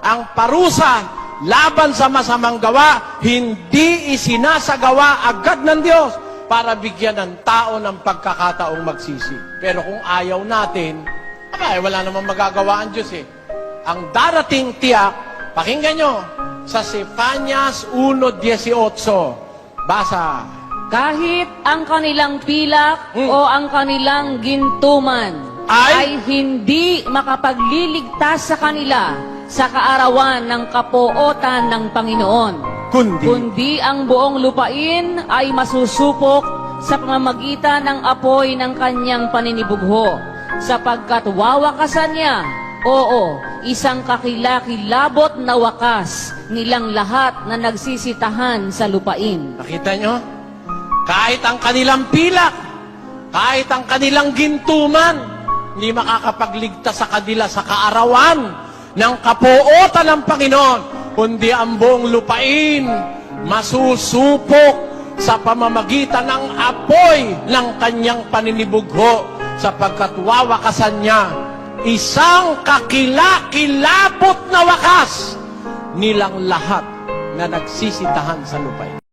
ang parusa laban sa masamang gawa, hindi isinasagawa agad ng Diyos para bigyan ng tao ng pagkakataong magsisi. Pero kung ayaw natin, wala namang magagawa ang Diyos eh. Ang darating tiyak, pakinggan nyo, sa Sefanias 1:18. Basa. Kahit ang kanilang pilak o ang kanilang gintuman ay hindi makapagliligtas sa kanila sa kaarawan ng kapootan ng Panginoon. Kundi ang buong lupain ay masusupok sa pamamagitan ng apoy ng kanyang paninibugho, sapagkat wawakasan niya, oo, isang kakilakilabot na wakas nilang lahat na nagsisitahan sa lupain. Nakita nyo? Kahit ang kanilang pilak, kahit ang kanilang gintuman, hindi makakapagligtas sa kanila sa kaarawan ng kapootan ng Panginoon, kundi ang buong lupain masusupok sa pamamagitan ng apoy ng kanyang paninibugho, sapagkat wawakasan niya isang kakilakilabot na wakas nilang lahat na nagsisitahan sa lupain.